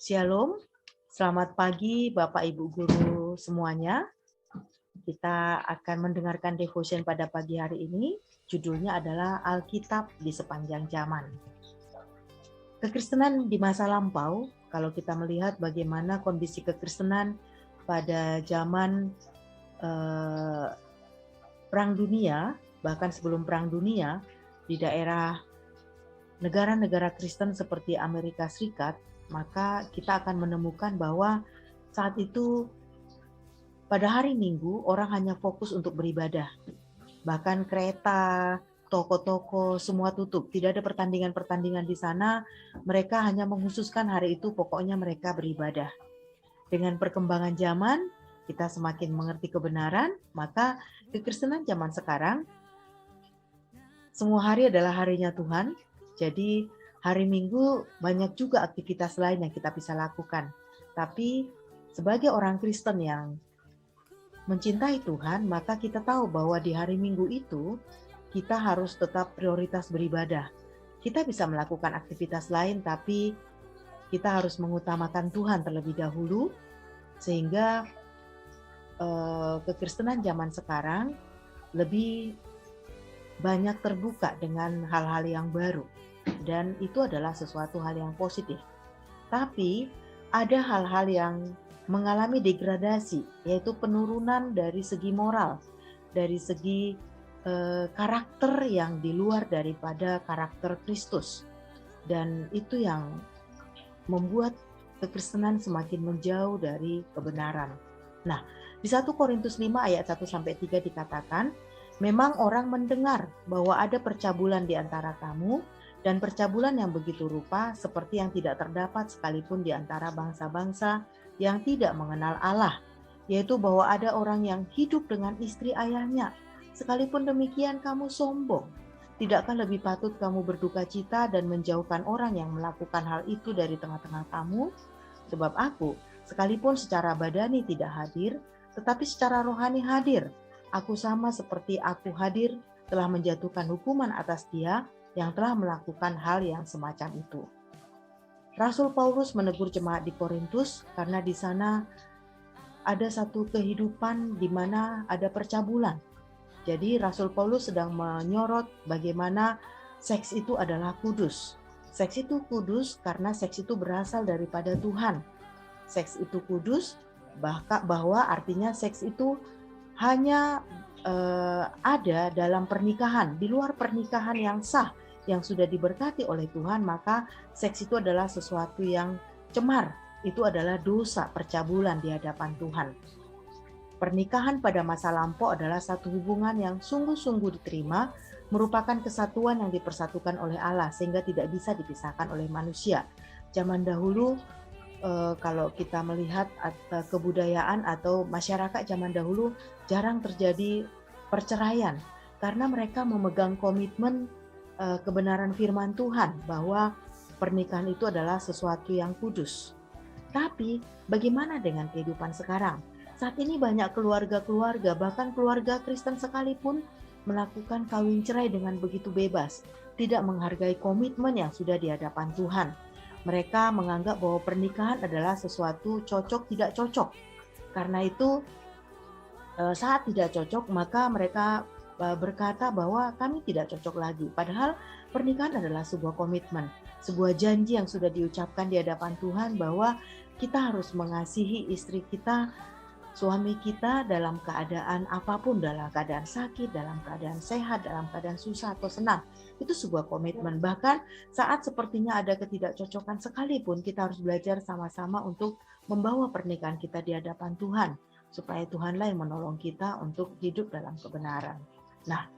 Shalom, selamat pagi Bapak Ibu Guru semuanya. Kita akan mendengarkan devotion pada pagi hari ini. Judulnya adalah Alkitab di Sepanjang Zaman. Kekristenan di masa lampau, kalau kita melihat bagaimana kondisi kekristenan pada zaman Perang Dunia, bahkan sebelum Perang Dunia, di daerah negara-negara Kristen seperti Amerika Serikat, maka kita akan menemukan bahwa saat itu pada hari Minggu orang hanya fokus untuk beribadah. Bahkan kereta, toko-toko semua tutup. Tidak ada pertandingan-pertandingan di sana. Mereka hanya menghususkan hari itu pokoknya mereka beribadah. Dengan perkembangan zaman, kita semakin mengerti kebenaran, maka kekristenan zaman sekarang semua hari adalah harinya Tuhan. Jadi hari Minggu banyak juga aktivitas lain yang kita bisa lakukan. Tapi sebagai orang Kristen yang mencintai Tuhan, maka kita tahu bahwa di hari Minggu itu kita harus tetap prioritas beribadah. Kita bisa melakukan aktivitas lain, tapi kita harus mengutamakan Tuhan terlebih dahulu, sehingga kekristenan zaman sekarang lebih banyak terbuka dengan hal-hal yang baru, dan itu adalah sesuatu hal yang positif. Tapi ada hal-hal yang mengalami degradasi, yaitu penurunan dari segi moral, dari segi karakter yang di luar daripada karakter Kristus, dan itu yang membuat kekristenan semakin menjauh dari kebenaran. Nah, di 1 Korintus 5 ayat 1-3 dikatakan, memang orang mendengar bahwa ada percabulan di antara kamu, dan percabulan yang begitu rupa seperti yang tidak terdapat sekalipun di antara bangsa-bangsa yang tidak mengenal Allah, yaitu bahwa ada orang yang hidup dengan istri ayahnya. Sekalipun demikian kamu sombong. Tidakkah lebih patut kamu berduka cita dan menjauhkan orang yang melakukan hal itu dari tengah-tengah kamu? Sebab aku, sekalipun secara badani tidak hadir, tetapi secara rohani hadir. Aku sama seperti aku hadir telah menjatuhkan hukuman atas dia yang telah melakukan hal yang semacam itu. Rasul Paulus menegur jemaat di Korintus karena di sana ada satu kehidupan di mana ada percabulan. Jadi Rasul Paulus sedang menyorot bagaimana seks itu adalah kudus. Seks itu kudus karena seks itu berasal daripada Tuhan. Seks itu kudus bahwa artinya seks itu hanya ada dalam pernikahan. Di luar pernikahan yang sah, yang sudah diberkati oleh Tuhan, maka seks itu adalah sesuatu yang cemar. Itu adalah dosa, percabulan di hadapan Tuhan. Pernikahan pada masa lampau adalah satu hubungan yang sungguh-sungguh diterima, merupakan kesatuan yang dipersatukan oleh Allah, sehingga tidak bisa dipisahkan oleh manusia. Zaman dahulu, kalau kita melihat kebudayaan atau masyarakat zaman dahulu, jarang terjadi perceraian karena mereka memegang komitmen kebenaran firman Tuhan bahwa pernikahan itu adalah sesuatu yang kudus. Tapi bagaimana dengan kehidupan sekarang? Saat ini banyak keluarga-keluarga, bahkan keluarga Kristen sekalipun, melakukan kawin cerai dengan begitu bebas, tidak menghargai komitmen yang sudah di hadapan Tuhan. Mereka menganggap bahwa pernikahan adalah sesuatu cocok tidak cocok. Karena itu saat tidak cocok maka mereka berkata bahwa kami tidak cocok lagi. Padahal pernikahan adalah sebuah komitmen, sebuah janji yang sudah diucapkan di hadapan Tuhan bahwa kita harus mengasihi istri kita, suami kita dalam keadaan apapun, dalam keadaan sakit, dalam keadaan sehat, dalam keadaan susah atau senang. Itu sebuah komitmen. Bahkan saat sepertinya ada ketidakcocokan sekalipun, kita harus belajar sama-sama untuk membawa pernikahan kita di hadapan Tuhan, supaya Tuhanlah yang menolong kita untuk hidup dalam kebenaran. Nah,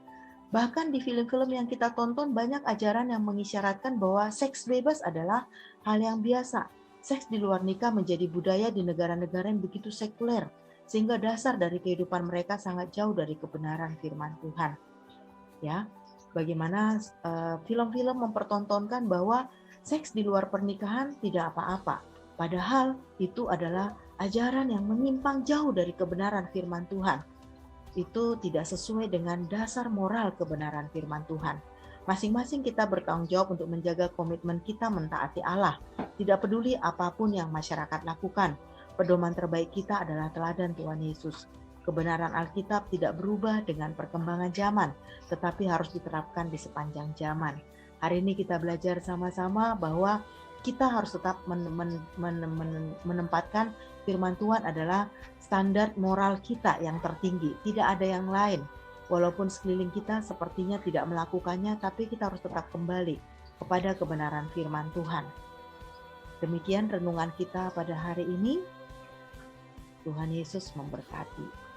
bahkan di film-film yang kita tonton banyak ajaran yang mengisyaratkan bahwa seks bebas adalah hal yang biasa. Seks di luar nikah menjadi budaya di negara-negara yang begitu sekuler, sehingga dasar dari kehidupan mereka sangat jauh dari kebenaran firman Tuhan. Ya, bagaimana film-film mempertontonkan bahwa seks di luar pernikahan tidak apa-apa, padahal itu adalah ajaran yang menyimpang jauh dari kebenaran firman Tuhan. Itu tidak sesuai dengan dasar moral kebenaran firman Tuhan. Masing-masing kita bertanggung jawab untuk menjaga komitmen kita mentaati Allah, tidak peduli apapun yang masyarakat lakukan. Pedoman terbaik kita adalah teladan Tuhan Yesus. Kebenaran Alkitab tidak berubah dengan perkembangan zaman, tetapi harus diterapkan di sepanjang zaman. Hari ini kita belajar sama-sama bahwa kita harus tetap menempatkan firman Tuhan adalah standar moral kita yang tertinggi, tidak ada yang lain. Walaupun sekeliling kita sepertinya tidak melakukannya, tapi kita harus tetap kembali kepada kebenaran firman Tuhan. Demikian renungan kita pada hari ini. Tuhan Yesus memberkati.